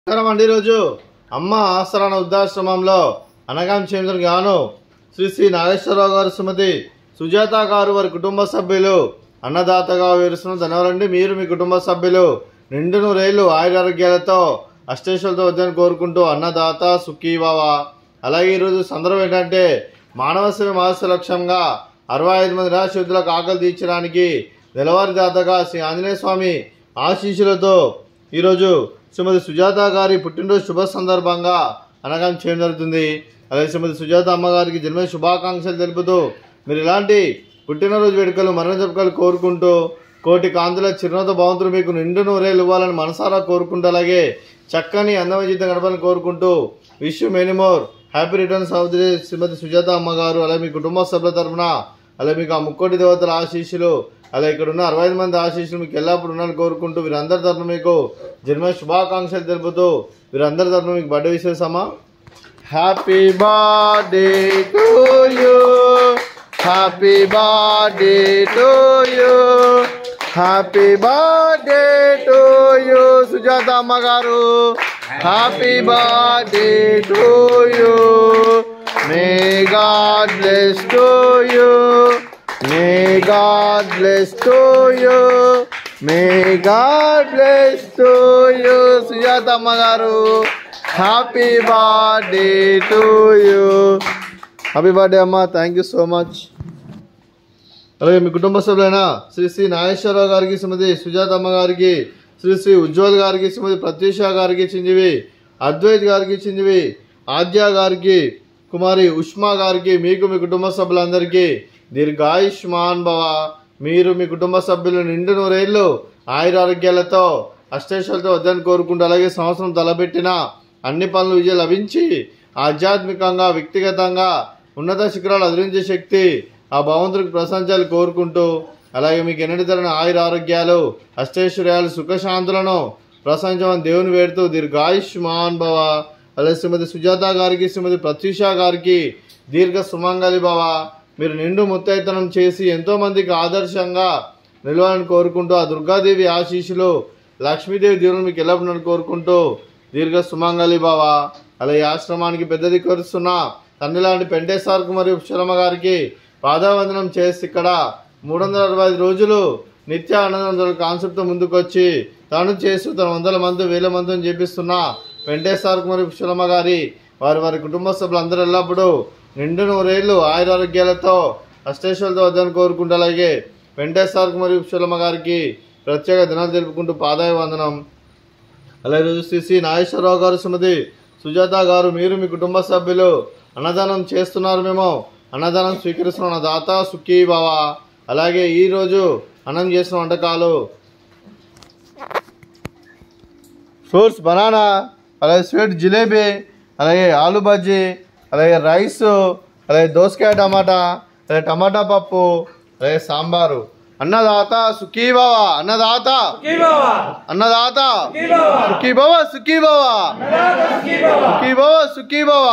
అండి రోజు అమ్మ ఆసరాన వృద్ధాశ్రమంలో అనగాం చేంద్ర గాను శ్రీ శ్రీ నాగేశ్వరరావు గారు శ్రీమతి సుజాత గారు వారి కుటుంబ సభ్యులు అన్నదాతగా వేరుస్తున్న ధన్యవాదండి. మీరు మీ కుటుంబ సభ్యులు నిండు నూరేళ్లు ఆయురారోగ్యాలతో అష్టేశ్వరులతో వద్దని కోరుకుంటూ అన్నదాత సుఖీభవ. అలాగే ఈరోజు సందర్భం ఏంటంటే మానవ సేవ మహస్సు లక్ష్యంగా 65 మంది నిరాశ్రితులకు ఆకలి తీర్చడానికి నెలవారీ దాతగా శ్రీ ఆంజనేయ స్వామి ఆశీస్సులతో ఈరోజు శ్రీమతి సుజాత గారి పుట్టినరోజు శుభ సందర్భంగా అనగాం చేయడం జరుగుతుంది. అలాగే శ్రీమతి సుజాత అమ్మగారికి జన్మ శుభాకాంక్షలు తెలుపుతూ మీరు ఇలాంటి పుట్టినరోజు వేడుకలు మరణ జరుపుకలు కోరుకుంటూ కోటి కాంతుల చిరునవ్వుతో భగవంతుడు మీకు నిండు నూరేళ్ళు ఇవ్వాలని మనసారా కోరుకుంటూ అలాగే చక్కని అందమైన జీవితం గడపాలని కోరుకుంటూ wish you many more happy returns of the day Shrimati Sujatha అమ్మగారు. అలాగే మీ కుటుంబ సభ్యుల తరఫున అలాగే మీకు ఆ ముక్కోటి దేవతల ఆశీస్సులు అలా ఇక్కడ ఉన్న 65 మంది ఆశీస్సులు మీకు ఎల్లప్పుడు ఉండాలని కోరుకుంటూ వీరందరి తరఫున మీకు జన్మ శుభాకాంక్షలు తెలుపుతూ వీరందరి తరఫున మీకు బర్త్డే విశేషమా. Happy birthday to you, happy birthday to you, happy birthday to you Sujatha అమ్మగారు. Happy birthday to you. May God bless to you. May God bless to you. May God bless to you. Sujata Magaru. Happy birthday to you. Happy birthday Amma. Thank you so much. అలాగే మీ కుటుంబ సభ్యులైన శ్రీ శ్రీ నాగేశ్వరరావు గారికి శ్రీమతి సుజాత అమ్మ గారికి శ్రీ శ్రీ ఉజ్వల్ గారికి శ్రీమతి ప్రత్యూష గారికి చింజివి అద్వైత్ గారికి చింజివి ఆద్య గారికి కుమారి ఉష్మా గారికి మీకు మీ కుటుంబ సభ్యులందరికీ దీర్ఘాయుష్మాన్ భవ. మీరు మీ కుటుంబ సభ్యులు నిండు నూరేళ్లు ఆయురారోగ్యాలతో అష్టైశ్వర్యాలతో వద్దని కోరుకుంటూ అలాగే సంవత్సరం తలపెట్టిన అన్ని పనులు విజయం లభించి ఆధ్యాత్మికంగా వ్యక్తిగతంగా ఉన్నత శిఖరాలు అధిరించే శక్తి ఆ భగవంతుడికి ప్రశంసాలు కోరుకుంటూ అలాగే మీకు ఎన్నటి తరని ఆయురారోగ్యాలు అష్టైశ్వర్యాలు సుఖశాంతులను ప్రశంసమని దేవుని వేడుతూ దీర్ఘాయుష్మాన్ భవ. అలాగే శ్రీమతి సుజాత గారికి శ్రీమతి ప్రత్యూష గారికి దీర్ఘ సుమంగళి భవ. మీరు నిండు ముత్తైతనం చేసి ఎంతోమందికి ఆదర్శంగా నిలవాలని కోరుకుంటూ ఆ దుర్గాదేవి ఆశీస్సులు లక్ష్మీదేవి దేవుని మీకు ఎల్లప్పుడూ కోరుకుంటూ దీర్ఘ సుమంగళి భవ. అలాగే ఆశ్రమానికి పెద్ద దిక్కురుస్తున్న తండ్రి లాంటి పెంటేశ్వరకు మరియు పుష్పలమ్మ గారికి పాదావందనం చేసి ఇక్కడ 365 రోజులు నిత్య ఆనందం కాన్సెప్ట్తో ముందుకు వచ్చి తాను చేస్తూ తన 100 మంది 1000 మందిని చేపిస్తున్న పెంటేశ్వరకు మరియు పుష్పలమ్మ గారి వారి కుటుంబ సభ్యులందరూ ఎల్లప్పుడూ నిండు నూరేళ్లు ఆయురారోగ్యాలతో అష్టైశ్వర్యాలతో వద్దని కోరుకుంటూ అలాగే వెంకటేశ్వరకు మరియు పుష్పలమ్మ గారికి ప్రత్యేక దినాలు తెలుపుకుంటూ పాదాభివందనం. అలాగే రోజు శ్రీ శ్రీ నాగేశ్వరరావు గారు శ్రీమతి సుజాత గారు మీరు మీ కుటుంబ సభ్యులు అన్నదానం చేస్తున్నారు. మేము అన్నదానం స్వీకరిస్తున్న దాత సుఖీ భవ. అలాగే ఈరోజు అన్నం చేసిన వంటకాలు ఫ్రూట్స్ బనానా, అలాగే స్వీట్ జిలేబీ, అలాగే ఆలు బజ్జీ, అలాగే రైస్, అలాగే దోసకాయ టమాటా, అలాగే టమాటా పప్పు, అలాగే సాంబారు. అన్నదాత సుఖీభవ. అన్నదాత అన్నదాత సుఖీభవ సుఖీభవ సుఖీభవ సుఖీభవ.